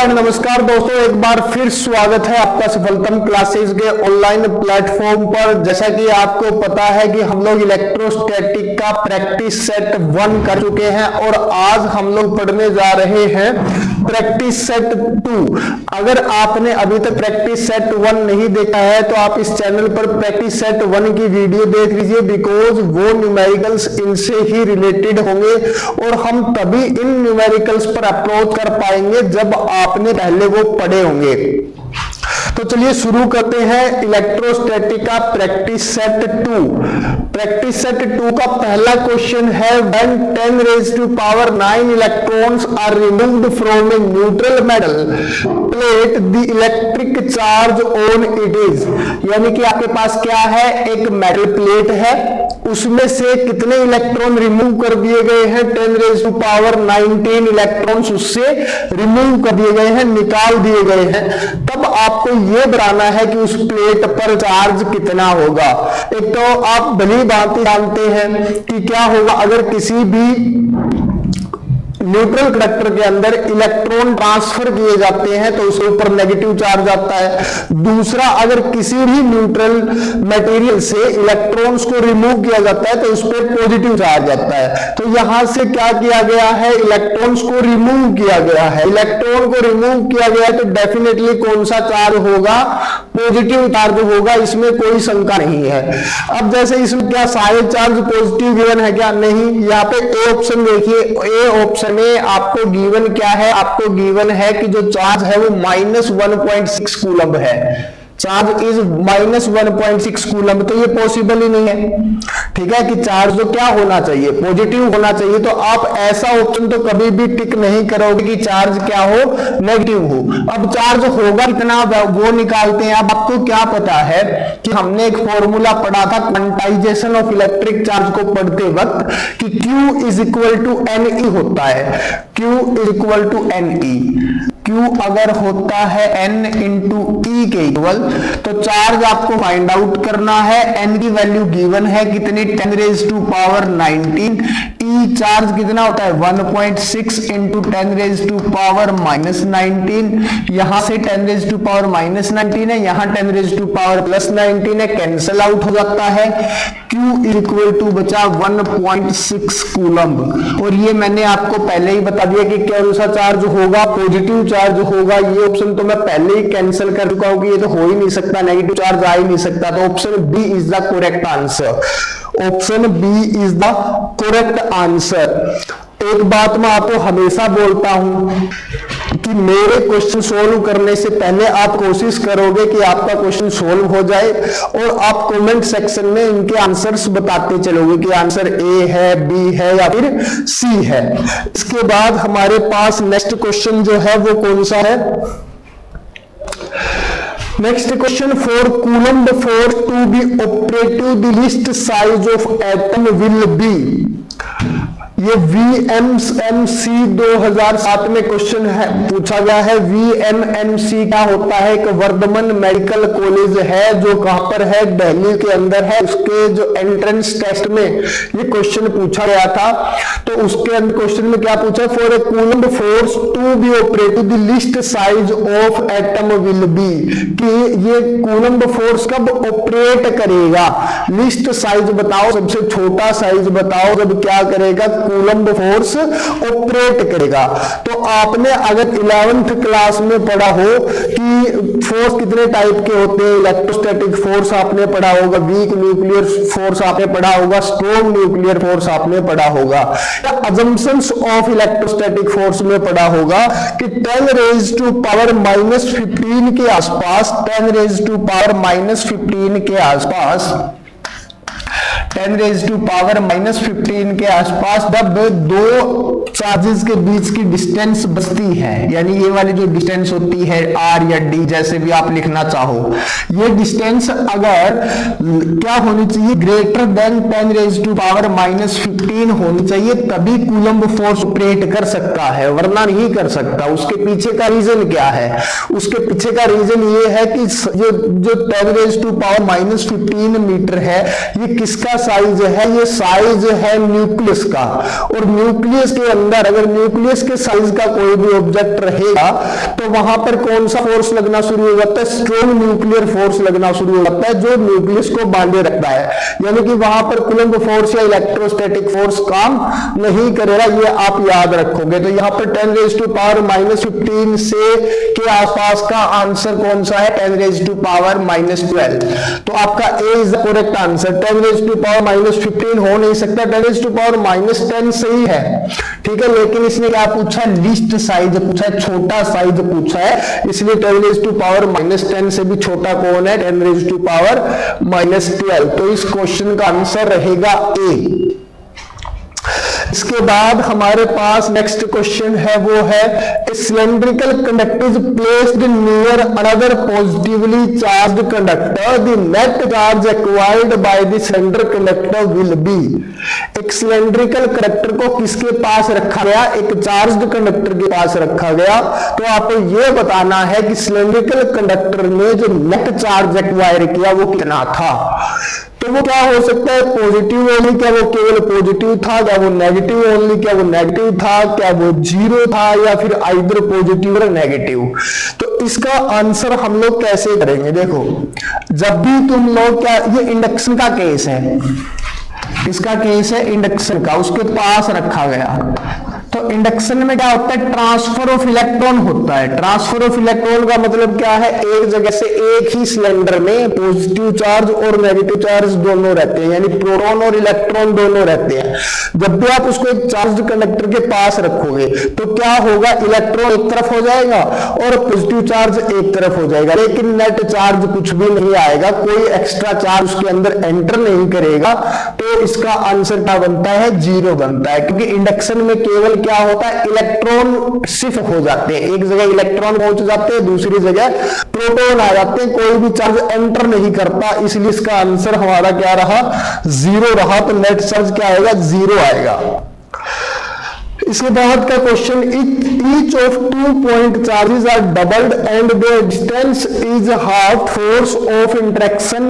And नमस्कार दोस्तों, एक बार फिर स्वागत है आपका सफलतम क्लासेस के ऑनलाइन प्लेटफॉर्म पर। जैसा कि आपको पता है कि हम लोग इलेक्ट्रोस्टैटिक का प्रैक्टिस सेट 1 कर चुके हैं और आज हम लोग पढ़ने जा रहे हैं प्रैक्टिस सेट 2। अगर आपने अभी तक प्रैक्टिस सेट 1 नहीं देखा है तो आप इस चैनल पर प्रैक्टिस सेट 1 की वीडियो देख लीजिए, बिकॉज वो न्यूमेरिकल्स इनसे ही रिलेटेड होंगे और हम तभी इन न्यूमेरिकल्स पर अप्रोच कर पाएंगे जब आपने पहले वो पढ़े होंगे। तो चलिए शुरू करते हैं इलेक्ट्रोस्टैटिक का प्रैक्टिस सेट 2। प्रैक्टिस सेट 2 का पहला क्वेश्चन है, when 10 raised to power 9 electrons are removed from a neutral metal plate, the electric charge on it is। यानी कि आपके पास क्या है, एक मेटल प्लेट है, उसमें से कितने इलेक्ट्रॉन रिमूव कर दिए गए हैं, 10 raised to power 19 इलेक्ट्रॉन्स उससे रिमूव कर दिए गए हैं, निकाल दिए गए हैं। तब आपको ये बताना है कि उस प्लेट पर चार्ज कितना होगा। एक तो आप भली भांति जानते हैं कि क्या होगा अगर किसी भी न्यूट्रल कंडक्टर के अंदर इलेक्ट्रॉन ट्रांसफर किए जाते हैं तो उसके ऊपर नेगेटिव चार्ज आता है। दूसरा, अगर किसी भी न्यूट्रल मटेरियल से इलेक्ट्रॉन्स को रिमूव किया जाता है तो उस पर पॉजिटिव चार्ज आता है। तो यहां से क्या किया गया है, इलेक्ट्रॉन्स को रिमूव किया गया है। इलेक्ट्रॉन को रिमूव किया गया है तो डेफिनेटली कौन सा चार्ज होगा, पॉजिटिव चार्ज होगा, इसमें कोई शंका नहीं है। अब जैसे इसमें क्या सारे चार्ज पॉजिटिव गिवन है क्या? नहीं। यहाँ पे ए ऑप्शन देखिए, ए ऑप्शन में आपको गिवन क्या है, आपको गिवन है कि जो चार्ज है वो -1.6 कूलम है। चार्ज इज -1.6 कूलम, तो ये पॉसिबल ही नहीं है। ठीक है कि चार्ज तो क्या होना चाहिए, पॉजिटिव होना चाहिए। तो आप ऐसा ऑप्शन तो कभी भी टिक नहीं करोगे कि चार्ज क्या हो, नेगेटिव हो। अब चार्ज होगा कितना वो निकालते हैं। अब आपको क्या पता है कि हमने एक फॉर्मूला पढ़ा था क्वांटाइजेशन ऑफ इलेक्ट्रिक चार्ज को पढ़ते वक्त कि Q is equal to NE होता है। Q is equal to NE। Q अगर होता है N इंटू E के इक्वल, तो चार्ज आपको फाइंड आउट करना है। N की वैल्यू गिवन है कितनी, 10 raised to power 19। E charge कितना होता है 1.6 इंटू 10 raised to power -19। यहां से 10 raised to power -19 है, यहां 10 raised to power +19 है, कैंसिल आउट हो जाता है। Q इज इक्वल टू बचा 1.6 कूलम। और ये मैंने आपको पहले ही बता दिया कि कौन सा चार्ज होगा, पॉजिटिव चार्ज होगा। ये ऑप्शन तो मैं पहले ही कैंसिल कर चुका हूं कि ये तो हो ही नहीं सकता, नेगेटिव चार्ज आ ही नहीं सकता। तो option B is the correct answer. Option B is the correct answer. एक बात मैं आपको हमेशा बोलता हूं कि मेरे क्वेश्चन सोल्व करने से पहले आप कोशिश करोगे कि आपका क्वेश्चन सोल्व हो जाए और आप कमेंट सेक्शन में इनके आंसर्स बताते चलोगे कि आंसर ए है, बी है या फिर सी है। इसके बाद हमारे पास नेक्स्ट क्वेश्चन जो है वो कौन सा है, next question, for Coulomb force to be operative the least size of atom will be. ये VMMC 2007 में क्वेश्चन है, पूछा गया है। VMMC क्या होता है, एक वर्धमान मेडिकल कॉलेज है जो कहां पर है, दिल्ली के अंदर है। उसके जो एंट्रेंस टेस्ट में ये क्वेश्चन पूछा गया था। तो उसके अंदर क्वेश्चन में क्या पूछा, for a Coulomb force to be operative the least size of atom will be, कि ये कूलम्ब फोर्स कब ऑपरेट करेगा, लिस्ट साइज बताओ, सबसे छोटा साइज बताओ जब क्या करेगा, कूलम्ब फोर्स ऑपरेट करेगा। तो आपने अगर 11th क्लास में पढ़ा हो कि फोर्स कितने टाइप के होते हैं, इलेक्ट्रोस्टैटिक फोर्स आपने पढ़ा होगा, वीक न्यूक्लियर फोर्स आपने पढ़ा होगा, स्ट्रॉन्ग न्यूक्लियर फोर्स आपने पढ़ा होगा, या अजम्पशंस ऑफ इलेक्ट्रोस्टैटिक फोर्स में पढ़ा होगा कि 10 raised to power -15 के आसपास, 10 raised to power -15 के आसपास, 10 raised to power -15 के आसपास जब दो चार्जेस के बीच की डिस्टेंस बचती है, यानी ये वाली जो डिस्टेंस होती है R या D, जैसे भी आप लिखना चाहो, ये डिस्टेंस अगर क्या होनी चाहिए, greater than 10 raised to power -15 होनी चाहिए, तभी कूलम्ब फोर्स ऑपरेट कर सकता है, वरना नहीं कर सकता। उसके पीछे का रीजन क्या है, उसके पीछे का रीजन ये है कि जो 10 raised to power -15 मीटर है, ये किसका साइज है, ये साइज है न्यूक्लियस का। और न्यूक्लियस के अंदर अगर न्यूक्लियस के साइज का कोई भी ऑब्जेक्ट रहेगा तो वहां पर कौन सा फोर्स लगना शुरू हो जाता है, स्ट्रॉन्ग न्यूक्लियर फोर्स लगना शुरू हो जाता है जो न्यूक्लियस को बांधे रखता है, यानी कि वहां पर कूलम्ब फोर्स या इलेक्ट्रोस्टैटिक फोर्स काम नहीं करेगा, ये आप याद रखोगे। तो यहाँ पर 10⁻⁻15 से के आसपास का आंसर कौन सा है, 10⁻⁻12। तो आपका ए इज द करेक्ट आंसर। 10⁻⁻15 हो नहीं सकता, 10⁻⁻10 सही है, ठीक है, लेकिन इसने क्या पूछा, लिस्ट साइज पूछा है, छोटा साइज पूछा है, इसलिए 10⁻⁻10 से भी छोटा कौन है, 10⁻⁻12। तो इस क्वेश्चन का आंसर रहेगा ए। इसके बाद हमारे पास नेक्स्ट क्वेश्चन है, वो है cylindrical conductor is placed near another positively charged conductor, the net charge acquired by the cylinder conductor will be. एक सिलेंड्रिकल कंडक्टर को किसके पास रखा गया, एक चार्ज्ड कंडक्टर के पास रखा गया, तो आपको यह बताना है कि सिलेंड्रिकल कंडक्टर ने जो नेट चार्ज एक्वायर किया वो कितना था। तो वो क्या हो सकता है, पॉजिटिव ओनली, क्या वो केवल पॉजिटिव था, क्या वो नेगेटिव ओनली, क्या वो नेगेटिव था, क्या वो जीरो था, या फिर आइदर पॉजिटिव और नेगेटिव। तो इसका आंसर हम लोग कैसे करेंगे, देखो जब भी तुम लोग क्या, ये इंडक्शन का केस है, इसका केस है इंडक्शन का, उसके पास रखा गया। तो इंडक्शन में क्या होता है, ट्रांसफर ऑफ इलेक्ट्रॉन होता है। ट्रांसफर ऑफ इलेक्ट्रॉन का मतलब क्या है, एक जगह से एक ही सिलेंडर में पॉजिटिव चार्ज और नेगेटिव चार्ज दोनों रहते हैं, यानी प्रोटॉन और इलेक्ट्रॉन दोनों रहते हैं। जब भी आप उसको एक चार्ज कंडक्टर के पास रखोगे तो क्या होगा, इलेक्ट्रॉन एक तरफ हो जाएगा और पॉजिटिव चार्ज एक तरफ हो जाएगा, लेकिन नेट चार्ज कुछ भी नहीं आएगा, कोई एक्स्ट्रा चार्ज उसके अंदर एंटर नहीं करेगा। तो इसका आंसर क्या बनता है, जीरो बनता है, क्योंकि इंडक्शन में केवल क्या होता है, इलेक्ट्रॉन शिफ्ट हो जाते हैं, एक जगह इलेक्ट्रॉन पहुंच जाते हैं, दूसरी जगह प्रोटॉन आ जाते हैं, कोई भी चार्ज एंटर नहीं करता, इसलिए इसका आंसर हमारा क्या रहा, जीरो रहा। तो नेट चार्ज क्या आएगा, जीरो आएगा। इसके बाद का question, each of 2 point charges are doubled and their distance is half, force of interaction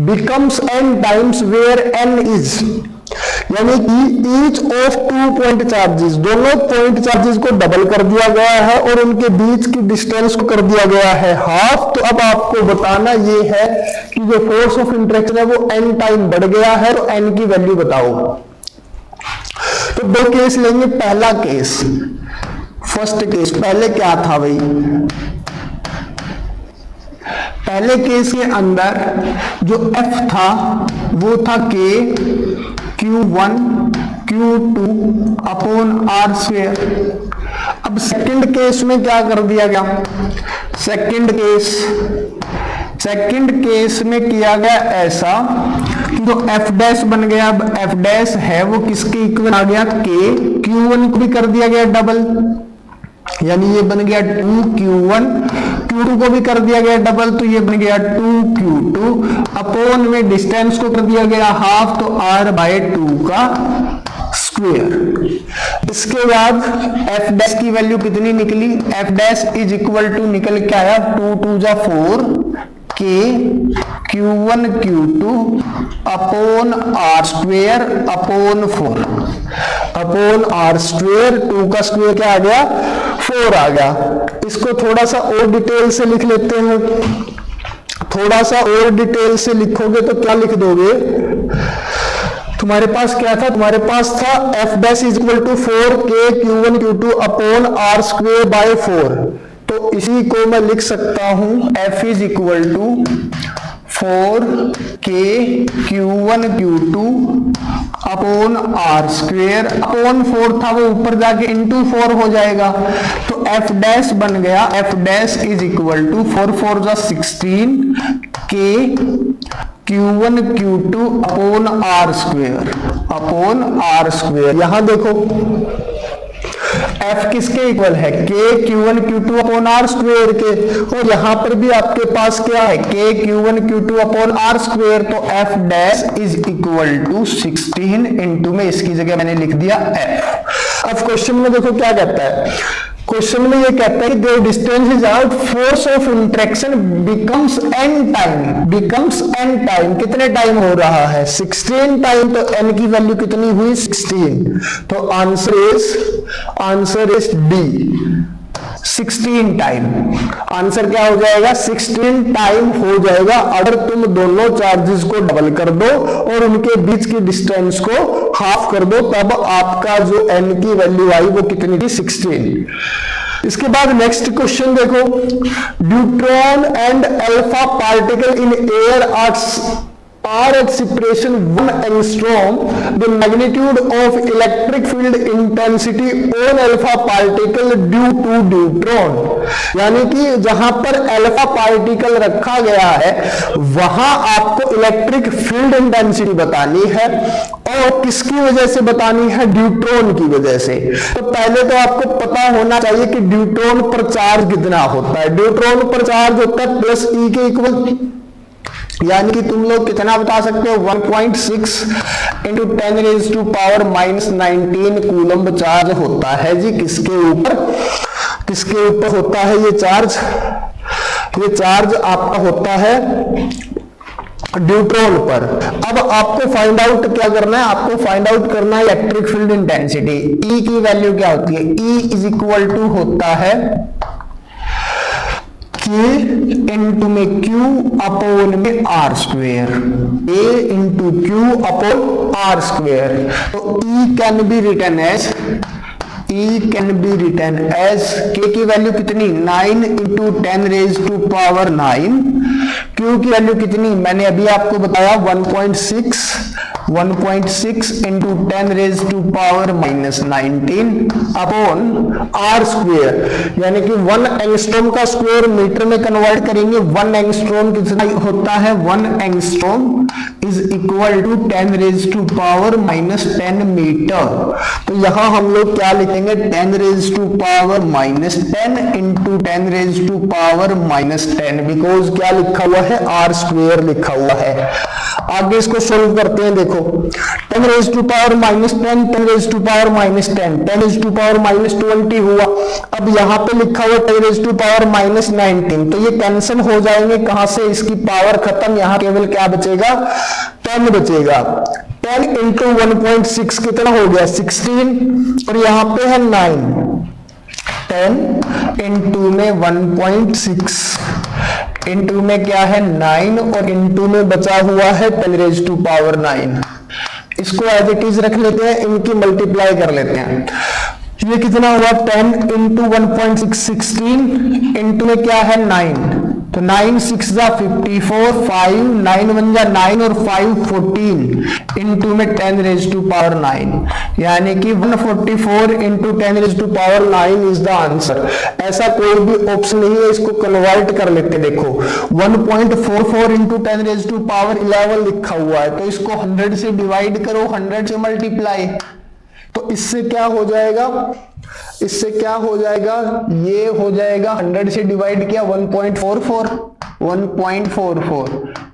becomes n times where n is, यानी कि ईच ऑफ 2 पॉइंट चार्जेस, दोनों पॉइंट चार्जेस को डबल कर दिया गया है और उनके बीच की डिस्टेंस को कर दिया गया है हाफ। तो अब आपको बताना ये है कि जो फोर्स ऑफ इंटरेक्शन है वो n टाइम बढ़ गया है, तो n की वैल्यू बताओ। तो दो केस लेंगे, पहला केस, फर्स्ट केस, पहले क्या था भाई, पहले केस के अंदर जो f था वो था k Q1 Q2 upon R square. अब सेकंड केस में क्या कर दिया गया, सेकंड केस में किया गया ऐसा कि जो f डैश बन गया, अब f डैश है वो किसके इक्वल आ गया, k, Q1 को भी कर दिया गया डबल, यानी ये बन गया 2Q1, Q2 को भी कर दिया गया डबल, तो ये बन गया 2Q2 अपॉन में डिस्टेंस को कर दिया गया हाफ, तो R/2 का स्क्वायर। इसके बाद f डैश की वैल्यू कितनी निकली, f dash is equal to निकल के आया 2 2 जा 4 k Q1 Q2 upon R square upon 4 upon R square, 2 का स्क्वायर क्या आ गया, 4 आ गया। इसको थोड़ा सा और डिटेल से लिख लेते हैं, थोड़ा सा और डिटेल से लिखोगे तो क्या लिख दोगे, तुम्हारे पास क्या था, तुम्हारे पास था f dash is equal to 4k Q1 Q2 upon R square by 4। तो इसी को मैं लिख सकता हूं f is equal to 4k Q1 Q2 upon R square, upon 4 था वो ऊपर जाके इंटू 4 हो जाएगा, तो f डैश बन गया, f dash is equal to 4 4 जा 16 k Q1 Q2 upon R square upon R square. यहां देखो f किसके इक्वल है, k Q1 Q2 upon R square के, और यहां पर भी आपके पास क्या है, k Q1 Q2 upon R square, तो f dash is equal to 16 into में इसकी जगह मैंने लिख दिया f। अब क्वेश्चन में देखो क्या कहता है, क्वेश्चन में ये कहता है कि their distance is out, force of interaction becomes N time, कितने टाइम हो रहा है 16 टाइम, तो एन की वैल्यू कितनी हुई 16, तो answer is D 16 time. Answer क्या हो जाएगा 16 टाइम हो जाएगा अगर तुम दोनों चार्जेस को डबल कर दो और उनके बीच की डिस्टेंस को हाफ कर दो, तब आपका जो एन की वैल्यू आई वो कितनी थी 16। इसके बाद नेक्स्ट क्वेश्चन देखो, deuteron and alpha particle in air are at separation 1 angstrom, the magnitude of electric field intensity on alpha particle due to neutron। यानी कि जहां पर अल्फा पार्टिकल रखा गया है वहां आपको इलेक्ट्रिक फील्ड इंटेंसिटी बतानी है, और किसकी वजह से बतानी है, ड्यूट्रॉन की वजह से। तो पहले तो आपको पता होना चाहिए कि ड्यूट्रॉन पर चार्ज कितना होता है। ड्यूट्रॉन पर चार्ज होता है प्लस ई के इक्वल, यानी कि तुम लोग कितना बता सकते हो 1.6 इंटू 10⁻⁻19 कूलम्ब चार्ज होता है जी। किसके ऊपर होता है ये चार्ज आपका होता है ड्यूट्रॉन पर। अब आपको फाइंड आउट क्या करना है, आपको फाइंड आउट करना है इलेक्ट्रिक फील्ड इंटेंसिटी। ई की वैल्यू क्या होती है, ई इज इक्वल टू होता है K इंटू में Q अपॉन में R square, A into Q upon are square. तो E can be written as K की वैल्यू कितनी 9 इंटू 10⁻⁹, Q की वैल्यू कितनी मैंने अभी आपको बताया 1.6 इंटू 10⁻⁻19 अपॉन आर स्क्वेयर, यानी कि 1 एंगस्ट्रॉम का स्क्वायर मीटर में कन्वर्ट करेंगे। 1 एंगस्ट्रॉम कितना होता है, 1 angstrom is equal to 10⁻⁻10 metre. तो यहां हम लोग क्या लिखेंगे 10⁻⁻10 इंटू 10⁻⁻10, बिकॉज क्या लिखा हुआ है आर स्क्वेयर लिखा हुआ है। आगे इसको सोल्व करते हैं। देखो 10⁻⁻10 10⁻⁻20 हुआ। अब यहां पे लिखा हुआ 10⁻⁻19, तो ये कैंसिल हो जाएंगे। कहां से, इसकी पावर खत्म, यहां केवल क्या बचेगा 10 बचेगा। 10 इंटू 1.6 कितना हो गया 16, और यहां पे है 9। 10 इंटू में 1.6 इंटू में क्या है 9, और इंटू में बचा हुआ है 10⁻⁹। इसको एज इट इज रख लेते हैं, इनकी मल्टीप्लाई कर लेते हैं। ये कितना हुआ 10 इंटू 1.6 16, इंटू में क्या है 9, तो 9 6 जा 54, 5 9 1 जा 9 और 5 14, इंटू में 10⁻⁹, यानी कि 144 इंटू 10⁻⁹ इज द आंसर। ऐसा कोई भी ऑप्शन नहीं है, इसको कन्वर्ट कर लेते। देखो 1.44 इंटू 10⁻11 लिखा हुआ है, तो इसको 100 से डिवाइड करो, 100 से मल्टीप्लाई, तो इससे क्या हो जाएगा, ये हो जाएगा 100 से डिवाइड किया 1.44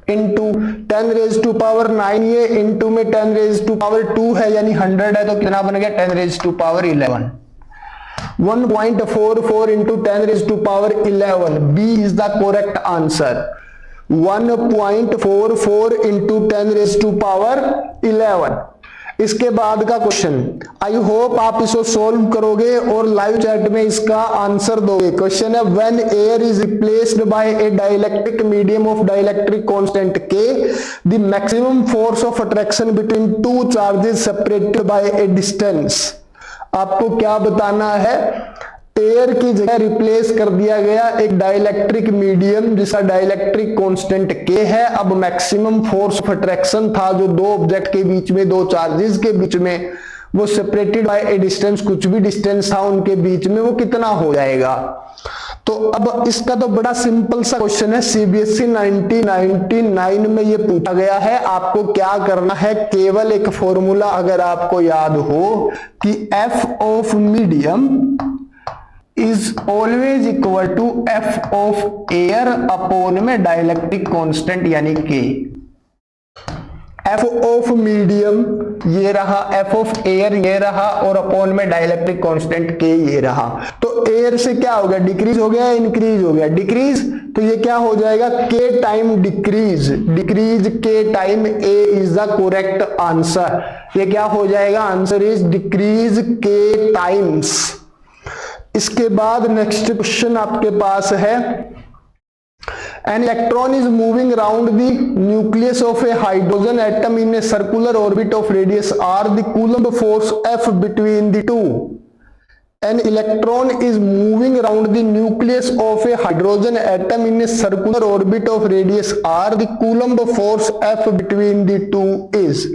इंटू 10⁻⁹, ये इंटू में 10⁻² है, यानी 100 है, तो कितना बन गया 10⁻11। 1.44 into 10⁻11, B is the correct answer. 1.44 into 10⁻11। इसके बाद का क्वेश्चन, आई होप आप इसको सोल्व करोगे और लाइव चैट में इसका आंसर दोगे। क्वेश्चन है, when air is replaced by A dielectric medium of dielectric constant K, the maximum force of attraction between two charges separated by a distance. आपको क्या बताना है, एयर की जगह रिप्लेस कर दिया गया एक डाइलेक्ट्रिक मीडियम जिसका डाइलेक्ट्रिक कांस्टेंट K है। अब मैक्सिमम फोर्स ऑफ अट्रैक्शन था जो दो ऑब्जेक्ट के बीच में, दो चार्जेस के बीच में, वो सेपरेटेड बाय ए डिस्टेंस, कुछ भी डिस्टेंस था उनके बीच में, वो कितना हो जाएगा। तो अब इसका तो बड़ा सिंपल सा क्वेश्चन है, CBSE 1999 में ये पूछा गया है। आपको क्या करना है, केवल एक फॉर्मूला अगर आपको याद हो कि F of medium is always equal to F of air upon में डाइलेक्ट्रिक कांस्टेंट यानी K। एफ ऑफ मीडियम ये रहा, एफ ऑफ एयर ये रहा, और अपॉन में डाइलेक्ट्रिक कांस्टेंट के ये रहा। तो एयर से क्या हो गया, डिक्रीज हो गया, इंक्रीज हो गया, डिक्रीज, तो ये क्या हो जाएगा, के टाइम डिक्रीज, डिक्रीज के time, A is the correct answer. ये क्या हो जाएगा, आंसर इज डिक्रीज के टाइम्स। इसके बाद नेक्स्ट क्वेश्चन आपके पास है, an electron is moving around the nucleus of a hydrogen atom in a circular orbit of radius r. The Coulomb force F between the two. An electron is moving around the nucleus of a hydrogen atom in a circular orbit of radius r. The Coulomb force F between the two is.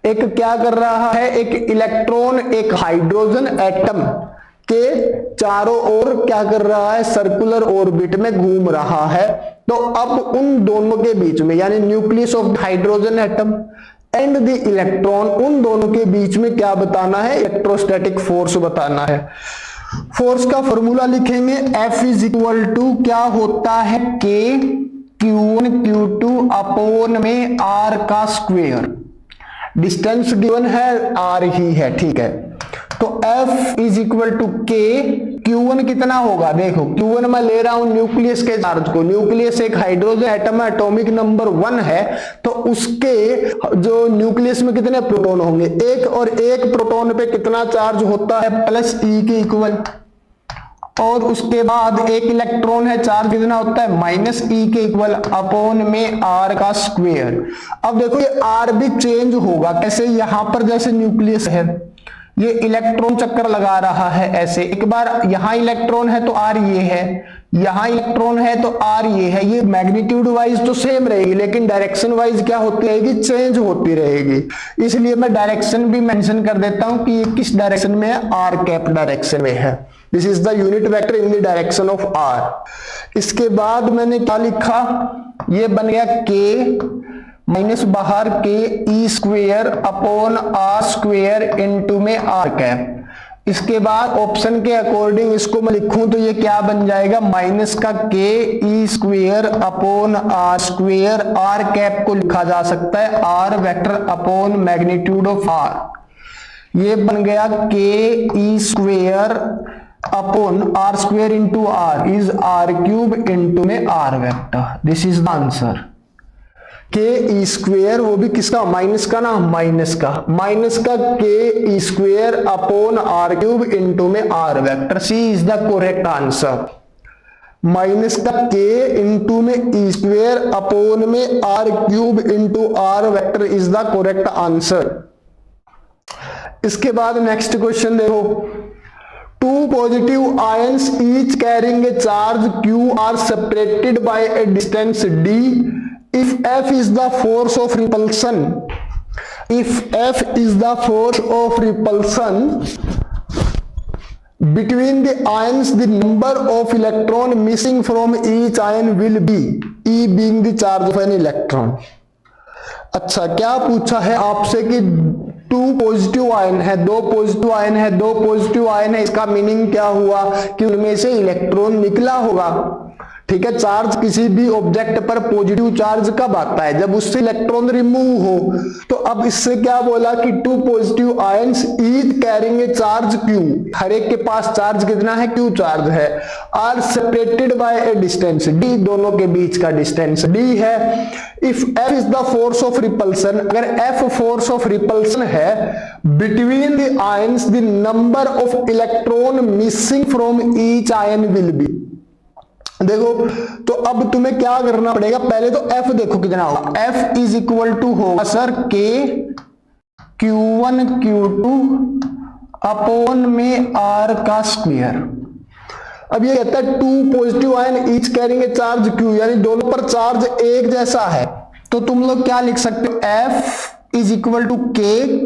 एक क्या कर रहा है, एक electron एक hydrogen atom के चारों ओर क्या कर रहा है, सर्कुलर ऑर्बिट में घूम रहा है। तो अब उन दोनों के बीच में, यानी nucleus of hydrogen atom and the electron, उन दोनों के बीच में क्या बताना है, इलेक्ट्रोस्टैटिक फोर्स बताना है। फोर्स का फॉर्मूला लिखेंगे, F इज इक्वल टू क्या होता है, K Q1 Q2 अपॉन में R का स्क्वायर। डिस्टेंस गिवन है R ही है, ठीक है। तो F is equal to K, Q1 कितना होगा, देखो Q1 मैं ले रहा हूं न्यूक्लियस के चार्ज को, न्यूक्लियस एक हाइड्रोजन एटम है, एटॉमिक नंबर 1 है, तो उसके जो न्यूक्लियस में कितने प्रोटॉन होंगे, एक, और एक प्रोटॉन पे कितना चार्ज होता है, प्लस E के इक्वल, और उसके बाद एक इलेक्ट्रॉन है, चार्ज कितना होता है, माइनस E के इक्वल, अपॉन में R का स्क्वायर। अब देखो ये R भी चेंज होगा, कैसे, यहां पर जैसे न्यूक्लियस है, ये इलेक्ट्रॉन चक्कर लगा रहा है ऐसे, एक बार यहां इलेक्ट्रॉन है तो R ये है, यहां इलेक्ट्रॉन है तो R ये है, ये मैग्नीट्यूड वाइज तो सेम रहेगी, लेकिन डायरेक्शन वाइज क्या होती रहेगी, चेंज होती रहेगी। इसलिए मैं डायरेक्शन भी मेंशन कर देता हूं कि ये किस डायरेक्शन में है, R कैप डायरेक्शन में है। This is the unit vector in the direction of R। इसके बाद मैंने क्या लिखा, ये बन गया K माइनस बाहर K e square upon are square into में आर कैप। इसके बाद ऑप्शन के अकॉर्डिंग इसको मैं लिखूं तो ये क्या बन जाएगा, माइनस का K e square upon are square, r cap को लिखा जा सकता है r vector upon magnitude of r. ये बन गया K e square upon are square into r is r cube into में r vector. This is the answer. K e square, वो भी किसका, माइनस का ना, माइनस का K e square upon r cube into में r vector, C is the correct answer. Minus का K into में ई स्क्वेयर अपॉन में r cube into r vector is the correct answer. इसके बाद next question देखो, two positive ions each carrying a charge q are separated by a distance d. If F is the force of repulsion, between the ions, the number of electron missing from each ion will be, E being the charge of an electron। अच्छा, क्या पूछा है आपसे कि two positive ion है, दो positive ion है, दो पॉजिटिव आयन है, इसका मीनिंग क्या हुआ कि उनमें से इलेक्ट्रॉन निकला होगा। ठीक है, चार्ज किसी भी ऑब्जेक्ट पर पॉजिटिव चार्ज कब आता है, जब उससे इलेक्ट्रॉन रिमूव हो। तो अब इससे क्या बोला कि two positive ions each carrying a charge q, हर एक के पास चार्ज कितना है, क्यू चार्ज है, are separated by a distance d, दोनों के बीच का डिस्टेंस डी है। If F is the force of repulsion, अगर एफ फोर्स ऑफ रिपल्सन है between the ions, the number of electron missing from each ion will be. देखो, तो अब तुम्हें क्या करना पड़ेगा, पहले तो F देखो कितना होगा, F इज इक्वल टू होगा sir K Q1 Q2 upon में R का स्क्वायर। अब ये कहता है two positive ion each carrying a charge Q, यानी दोनों पर चार्ज एक जैसा है, तो तुम लोग क्या लिख सकते हो, F is equal to K,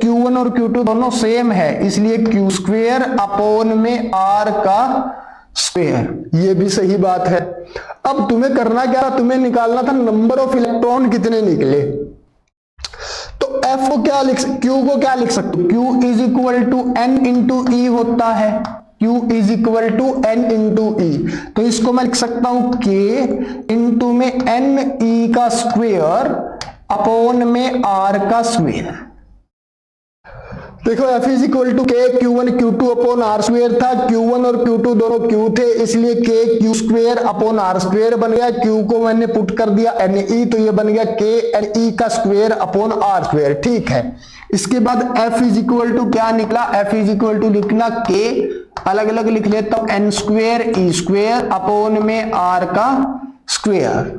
Q1 और Q2 दोनों सेम है, इसलिए Q स्क्वायर अपॉन में R का स्क्वायर। ये भी सही बात है। अब तुम्हें करना क्या, तुम्हें निकालना था नंबर ऑफ इलेक्ट्रॉन कितने निकले। तो F को क्या लिख, Q को क्या लिख सकते हो, Q is equal to N into e होता है, Q is equal to N into e. तो इसको मैं लिख सकता हूं K इंटू में N E का स्क्वायर अपॉन में आर का स्क्वायर। देखो F is equal to K Q1 Q2 upon R square था, Q1 और Q2 दोनों Q थे, इसलिए के Q square upon R square बन गया। Q को मैंने पुट कर दिया NE, तो ये बन गया के NE का स्क्वायर अपॉन आर स्क्वायर। ठीक है, इसके बाद F इज इक्वल टू क्या निकला, F इज इक्वल टू लिखना के अलग अलग लिख लेता हूं, N square E square upon में आर का स्क्वायर।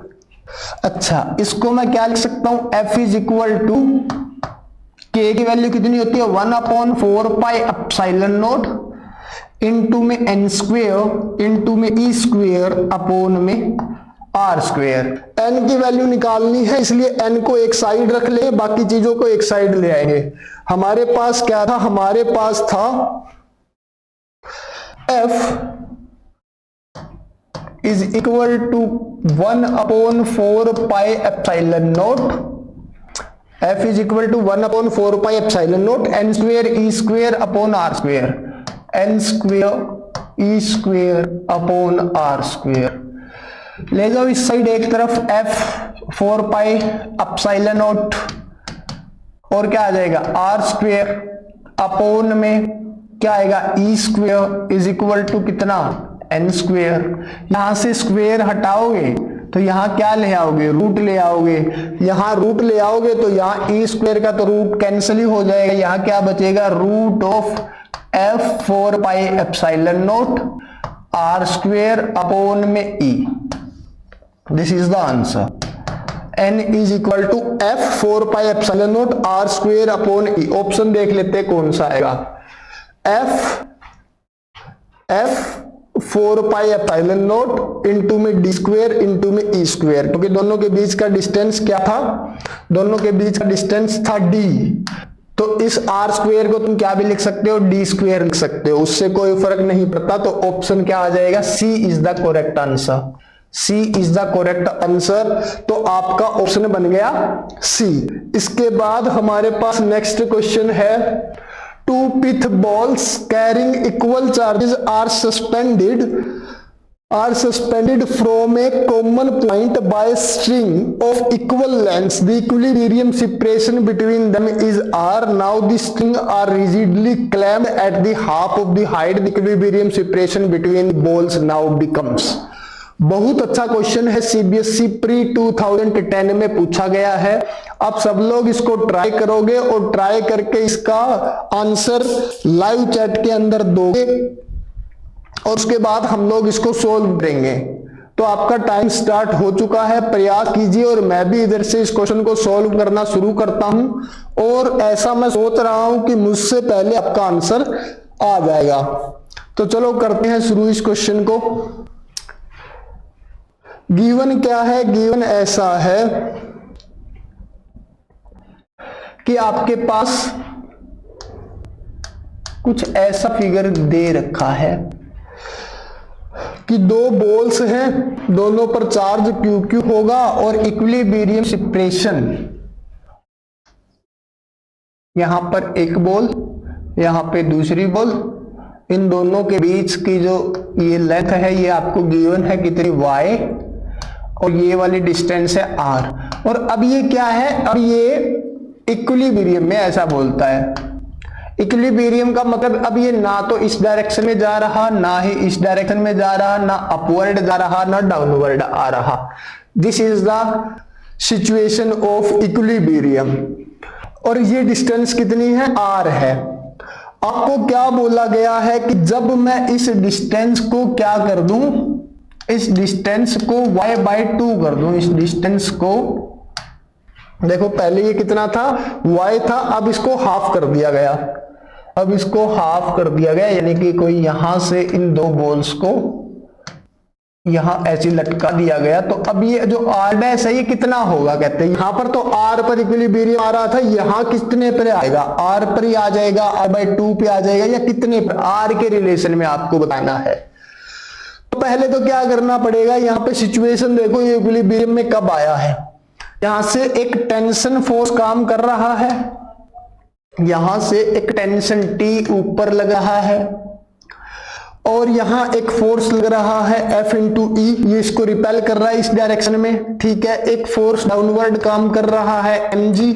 अच्छा, इसको मैं क्या लिख सकता हूं, F इज इक्वल टू के की वैल्यू कितनी होती है 1/4 पाई एप्सिलॉन नॉट इनटू में एन स्क्वायर इनटू में ई स्क्वायर अपॉन में आर स्क्वायर। एन की वैल्यू निकालनी है, इसलिए एन को एक साइड रख ले, बाकी चीजों को एक साइड ले आएंगे। हमारे पास क्या था, हमारे पास था F is equal to 1/4 pi epsilon naught, F is equal to 1/4 pi epsilon naught N square E square upon R square, N square E square upon R square. ले जाओ इस साइड एक तरफ, F 4 पाई एप्सिलॉन नॉट और क्या आ जाएगा are square upon में क्या आएगा E square is equal to कितना एन स्क्वायर। यहां से स्क्वायर हटाओगे तो यहां क्या ले आओगे, रूट ले आओगे, यहां रूट ले आओगे तो यहां ई स्क्वायर का तो रूट कैंसिल ही हो जाएगा, यहां क्या बचेगा root of F 4 pi epsilon naught r square upon में e. This is the answer. n is equal to F 4 pi epsilon naught r square upon e. Option देख लेते हैं कौन सा आएगा, F 4 pi epsilon naught into में d square into में e square, क्योंकि दोनों के बीच का डिस्टेंस क्या था, दोनों के बीच का डिस्टेंस था d, तो इस आर स्क्वायर को तुम क्या भी लिख सकते हो, डी स्क्वायर लिख सकते हो, उससे कोई फर्क नहीं पड़ता। तो ऑप्शन क्या आ जाएगा, C is the correct answer, C is the correct answer. तो आपका ऑप्शन बन गया सी। इसके बाद हमारे पास नेक्स्ट क्वेश्चन है, two pith balls carrying equal charges are suspended from a common point by a string of equal lengths. The equilibrium separation between them is r. Now the string are rigidly clamped at the half of the height. The equilibrium separation between the balls now becomes. बहुत अच्छा question है, CBSE pre 2010 में पूछा गया है। आप सब लोग इसको ट्राई करोगे और ट्राई करके इसका आंसर लाइव चैट के अंदर दोगे और उसके बाद हम लोग इसको सोल्व करेंगे। तो आपका टाइम स्टार्ट हो चुका है, प्रयास कीजिए और मैं भी इधर से इस क्वेश्चन को सोल्व करना शुरू करता हूं और ऐसा मैं सोच रहा हूं कि मुझसे पहले आपका आंसर आ जाएगा। तो चलो करते हैं शुरू इस क्वेश्चन को। गिवन क्या है, गिवन ऐसा है कि आपके पास कुछ ऐसा फिगर दे रखा है कि दो बॉल्स हैं, दोनों पर चार्ज QQ होगा और इक्विलिब्रियम सेपरेशन, यहां पर एक बॉल, यहां पे दूसरी बॉल, इन दोनों के बीच की जो ये लेंथ है ये आपको गिवन है कितनी y और ये वाली डिस्टेंस है r। और अब ये क्या है, अब ये इक्विलिब्रियम में ऐसा बोलता है। इक्विलिब्रियम का मतलब अब ये ना तो इस डायरेक्शन में जा रहा, ना ही इस डायरेक्शन में जा रहा, ना अपवर्ड जा रहा, ना डाउनवर्ड आ रहा। This is the situation of equilibrium. और ये डिस्टेंस कितनी है, r है। आपको क्या बोला गया है कि जब मैं इस डिस्टेंस को क्या कर दूं, इस डिस्टेंस को y/2 कर दूं, इस डिस्टेंस को, देखो पहले ये कितना था y था, अब इसको हाफ कर दिया गया, अब इसको हाफ कर दिया गया, यानी कि कोई यहां से इन दो बॉल्स को यहां ऐसे लटका दिया गया। तो अब ये जो r डैश है ये कितना होगा, कहते हैं यहां पर तो r पर इक्विलिब्रियम आ रहा था, यहां कितने पर आएगा, r पर ही आ जाएगा, r/2 पे आ जाएगा या कितने पर, r के रिलेशन में आपको बताना है। तो पहले तो क्या करना पड़ेगा, यहां पे सिचुएशन देखो ये इक्विलिब्रियम में कब आया है, यहां से एक टेंशन फोर्स काम कर रहा है, यहां से एक टेंशन T ऊपर लग रहा है और यहां एक फोर्स लग रहा है F इंटू ई, ये इसको रिपेल कर रहा है इस डायरेक्शन में, ठीक है। एक फोर्स डाउनवर्ड काम कर रहा है mg।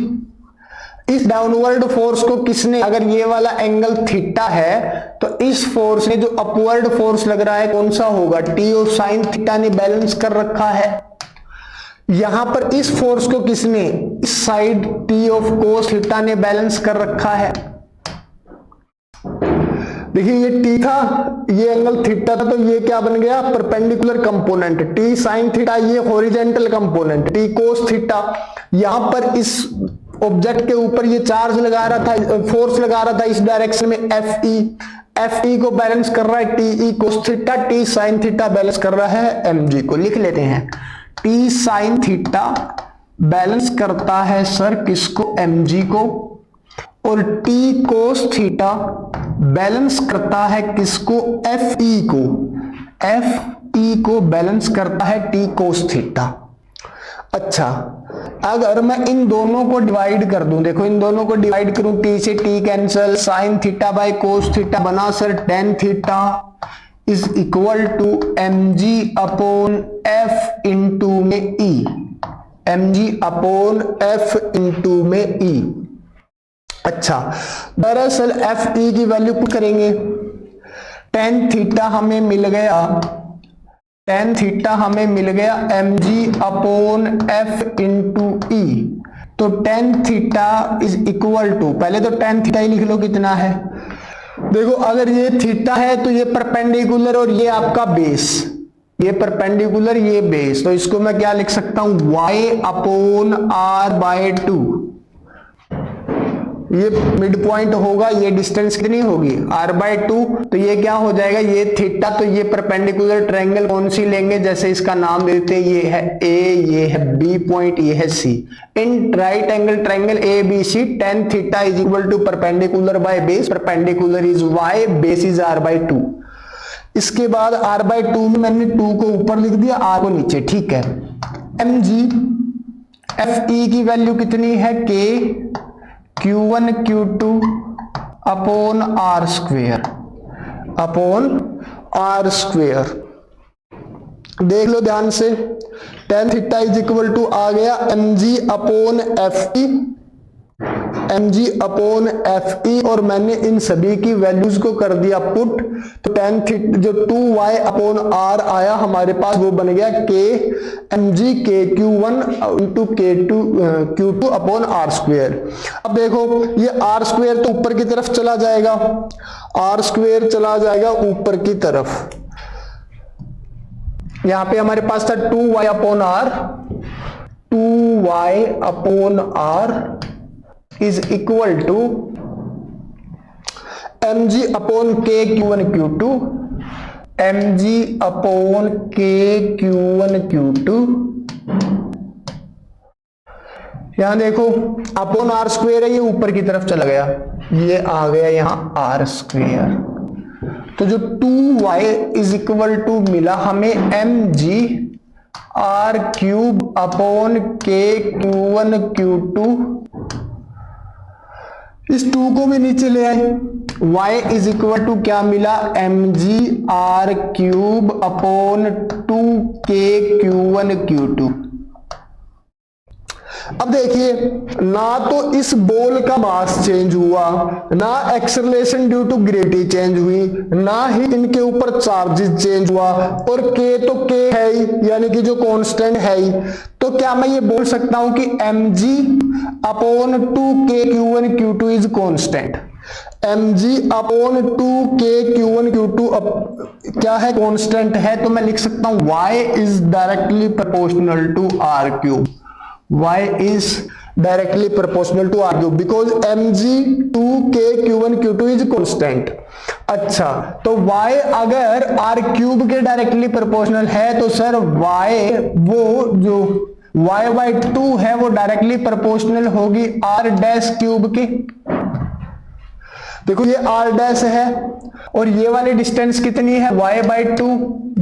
इस डाउनवर्ड फोर्स को किसने, अगर ये वाला एंगल थीटा है तो इस फोर्स ने जो अपवर्ड फोर्स लग रहा है कौन सा होगा, टी ऑफ साइन थीटा ने बैलेंस कर रखा है। यहां पर इस फोर्स को किसने, इस side T of cos theta ने बैलेंस कर रखा है। देखिए ये टी था, ये एंगल थीटा था, तो ये क्या बन गया, perpendicular component. T sine theta ये horizontal component, T cos theta. यहां पर इस ऑब्जेक्ट के ऊपर ये चार्ज लगा रहा था, फोर्स लगा रहा था इस डायरेक्शन में एफ ई को बैलेंस कर रहा है T E cos theta, T sine theta balance कर रहा है एम जी को। लिख लेते हैं, टी साइन थीटा बैलेंस करता है सर किसको, एम जी को, और टी कोस थीटा बैलेंस करता है किसको, एफ ई को। एफ ई को बैलेंस करता है टी कोस थीटा। अच्छा, अगर मैं इन दोनों को डिवाइड कर दूं, देखो इन दोनों को डिवाइड करूं, टी से T cancel, sine theta by cos theta बना सर tan theta is equal to m g upon F into में e, m g upon F into में ई। अच्छा, दरअसल एफ ई की वैल्यू पुट करेंगे, टेन थीटा हमें मिल गया, टेन थीटा हमें मिल गया m g upon F into e. तो tan theta is equal to, पहले तो टेन थीटा ही लिख लो कितना है। देखो अगर ये थीटा है तो ये परपेंडिकुलर और ये आपका बेस, ये परपेंडिकुलर ये बेस, तो इसको मैं क्या लिख सकता हूं, y upon R by two. ये मिड पॉइंट होगा, ये डिस्टेंस कितनी होगी r बाय टू, तो ये क्या हो जाएगा, ये थीटा, तो ये परपेंडिकुलर ट्रायंगल कौन सी लेंगे, जैसे इसका नाम देते हैं, ये है A, ये है B पॉइंट, ये है C। In right angle triangle ABC tan theta is equal to perpendicular by base, perpendicular is y, base is r by two. इसके बाद r बाय टू में मैंने 2 को ऊपर लिख दिया, r को नीचे, ठीक है। mg fe की वैल्यू कितनी है, k Q1 Q2 upon are square, upon are square. देख लो ध्यान से, tan theta is equal to आ गया mg upon F e, mg upon F e, और मैंने इन सभी की वैल्यूज को कर दिया पुट, तो टेन थीटा जो 2y अपॉन r आया हमारे पास वो बन गया k mg k Q1 into Q2 upon are square. अब देखो ये आर स्क्वेयर तो ऊपर की तरफ चला जाएगा, आर स्क्वेयर चला जाएगा ऊपर की तरफ। यहां पे हमारे पास था 2y upon r, 2y upon r is equal to mg upon k Q1 Q2, mg upon k Q1 Q2। यहां देखो अपॉन आर स्क्वेयर है, ये ऊपर की तरफ चला गया, ये आ गया यहां आर स्क्वेयर। तो जो 2y इज इक्वल टू मिला हमें mg r cube upon k Q1 Q2, इस 2 को भी नीचे ले आए, y इज इक्वल टू क्या मिला, mg r cube upon 2k Q1 Q2। अब देखिए, ना तो इस बॉल का मास चेंज हुआ, ना acceleration due to gravity change हुई, ना ही इनके ऊपर चार्जेस चेंज हुआ, और k तो k है ही, यानी कि जो कांस्टेंट है ही। तो क्या मैं ये बोल सकता हूं कि mg upon 2k Q1 Q2 is constant, mg upon 2k Q1 Q2 क्या है, कांस्टेंट है। तो मैं लिख सकता हूं y is directly proportional to r cube, y is directly proportional to r cube because mg 2k Q1 Q2 is constant। अच्छा, तो y अगर r क्यूब के डायरेक्टली प्रोपोर्शनल है तो सर y वो जो y बाई 2 है वो डायरेक्टली प्रोपोर्शनल होगी r डैश क्यूब के। देखो ये r डैश है और ये वाली डिस्टेंस कितनी है y/2,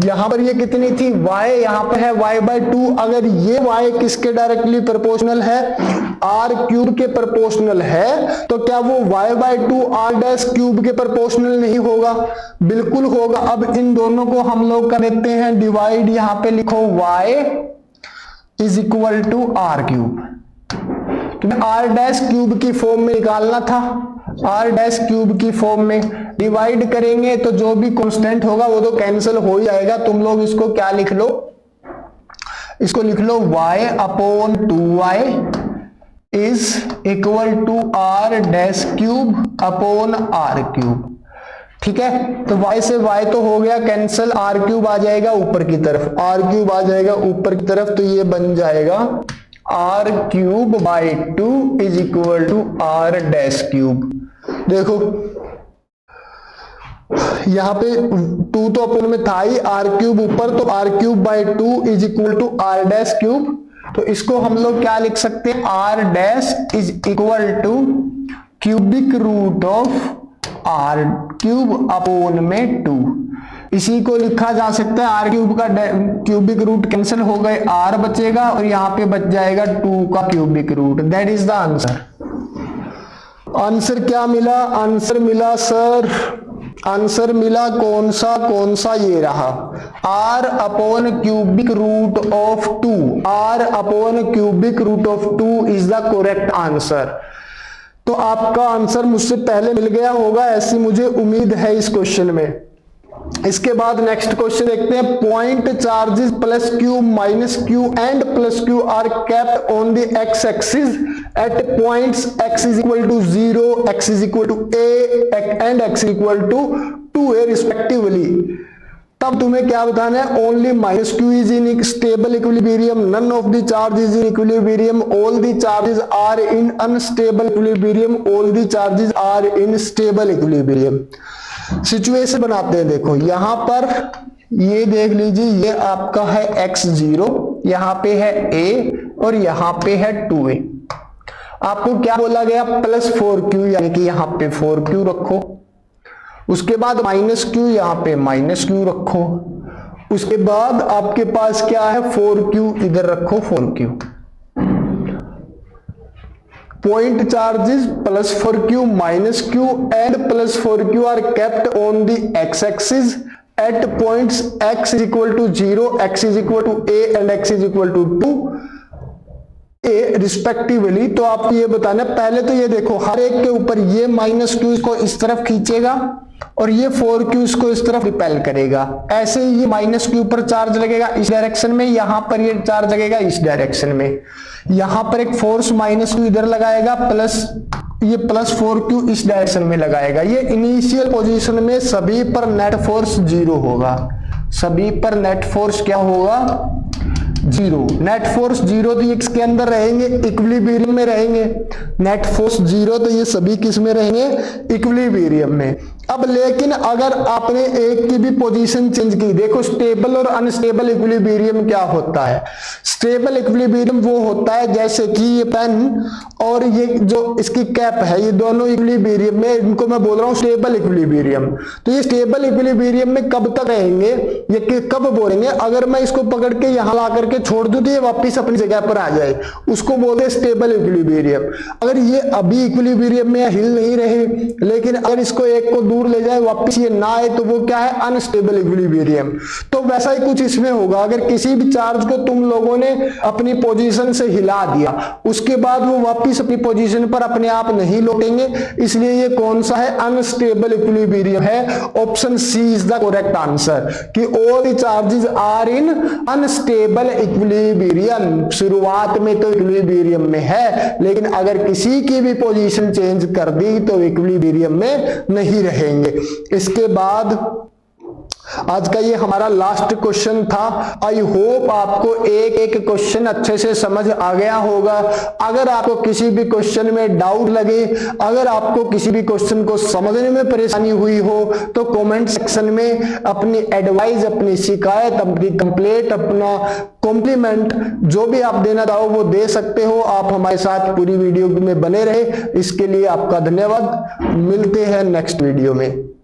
यहां पर ये कितनी थी y, यहां पर है y/2। अगर ये y किसके डायरेक्टली प्रोपोर्शनल है, r³ के प्रोपोर्शनल है, तो क्या वो y/2 r डैश क्यूब के प्रोपोर्शनल नहीं होगा? बिल्कुल होगा। अब इन दोनों को हम लोग कर देते हैं डिवाइड, यहां पे लिखो y is equal to r³। तुम्हें r डैश क्यूब की फॉर्म में निकालना था, r डैश क्यूब की फॉर्म में डिवाइड करेंगे तो जो भी कांस्टेंट होगा वो तो कैंसिल हो ही जाएगा। तुम लोग इसको क्या लिख लो, इसको लिख लो y/2y is equal to r dash cube upon r³। ठीक है, तो y से y तो हो गया कैंसिल, r³ आ जाएगा ऊपर की तरफ, r³ आ जाएगा ऊपर की तरफ, तो ये बन जाएगा r³/2 is equal to r dash cube. देखो यहां पे 2 तो अपन में था ही, r³ ऊपर, तो r³/2 is equal to r dash cube. तो इसको हम लोग क्या लिख सकते हैं, r dash is equal to cubic root of r³ upon में 2। इसी को लिखा जा सकता है, r³ का क्यूबिक रूट कैंसिल हो गए, r बचेगा और यहाँ पे बच जाएगा 2 का cubic root. That is the answer. Answer क्या मिला, आंसर मिला सर, आंसर मिला कौन सा, ये रहा r upon cubic root of 2, r upon cubic root of 2 is the correct answer. तो आपका आंसर मुझसे पहले मिल गया होगा, ऐसी मुझे उम्मीद है इस क्वेश्चन में। इसके बाद नेक्स्ट क्वेश्चन देखते हैं। Point charges plus Q minus Q and plus Q are kept on the X axis at points x is equal to 0, x is equal to a and x is equal to 2a respectively. तब तुम्हें क्या बताना है, only minus Q is in stable equilibrium, none of the charges in equilibrium, all the charges are in unstable equilibrium, all the charges are in stable equilibrium. Situation बनाते हैं। देखो यहां पर ये देख लीजिए, ये आपका है x0, यहां पे है a और यहां पे है 2a। आपको क्या बोला गया, प्लस 4q, यानी कि यहां पे 4q रखो, उसके बाद माइनस q, यहां पे माइनस q रखो, उसके बाद आपके पास क्या है 4q, इधर रखो 4q। Point charges plus 4q minus q and plus 4q are kept on the x axis at points x is equal to 0, x is equal to a and x is equal to 2a respectively. तो आपको ये बताना, पहले तो ये देखो हर एक के ऊपर ये माइनस q इसको इस तरफ खींचेगा और ये 4q इसको इस तरफ रिपेल करेगा। ऐसे ही ये माइनस q ऊपर चार्ज लगेगा इस डायरेक्शन में, यहां पर ये चार्ज लगेगा इस डायरेक्शन में, यहां पर एक फोर्स माइनस q इधर लगाएगा, प्लस ये प्लस 4q इस डायरेक्शन में लगाएगा। ये इनिशियल पोजीशन में सभी पर नेट फोर्स 0 होगा, सभी पर नेट फोर्स क्या होगा, 0। नेट फोर्स 0 तो ये इसके अंदर रहेंगे, इक्विलिब्रियम में रहेंगे। नेट फोर्स 0 तो ये सभी किस में रहेंगे, इक्विलिब्रियम में। अब लेकिन अगर आपने एक की भी पोजीशन चेंज की, देखो स्टेबल और अनस्टेबल इक्विलिब्रियम क्या होता है। स्टेबल इक्विलिब्रियम वो होता है जैसे कि ये पेन और ये जो इसकी कैप है, ये दोनों इक्विलिब्रियम में, इनको मैं बोल रहा हूं स्टेबल इक्विलिब्रियम। तो ये स्टेबल इक्विलिब्रियम में कब तक रहेंगे, ये कब बोलेंगे, अगर मैं इसको पकड़ के यहां ला करके छोड़ दूं तो ये वापस अपनी जगह पर आ जाए, उसको बोलते हैं स्टेबल इक्विलिब्रियम। अगर ये अभी इक्विलिब्रियम में हिल नहीं रहे, लेकिन अगर इसको एक को दूर ले जाए वापस ये ना आए, तो वो क्या है, अनस्टेबल इक्विलिब्रियम। तो वैसा ही कुछ इसमें होगा, अगर किसी भी चार्ज को तुम लोगों ने अपनी पोजीशन से हिला दिया, उसके बाद वो वापस अपनी पोजीशन पर अपने आप नहीं लौटेंगे, इसलिए ये कौन सा है, अनस्टेबल इक्विलिब्रियम है। Option C is the correct answer कि all the charges are in unstable equilibrium. शुरुआत में तो इक्विलिब्रियम में है, लेकिन अगर किसी की भी पोजीशन चेंज कर दी तो इक्विलिब्रियम में नहीं रहेंगे। इसके बाद आज का ये हमारा लास्ट क्वेश्चन था। आई होप आपको एक एक क्वेश्चन अच्छे से समझ आ गया होगा। अगर आपको किसी भी क्वेश्चन में डाउट लगे, अगर आपको किसी भी क्वेश्चन को समझने में परेशानी हुई हो तो कमेंट सेक्शन में अपनी एडवाइस, अपनी शिकायत, अपनी कंप्लेंट, अपना कॉम्प्लीमेंट जो भी आप देना चाहो वो दे सकते हो। आप हमारे साथ पूरी वीडियो में बने रहे, इसके लिए आपका धन्यवाद। मिलते हैं नेक्स्ट वीडियो में।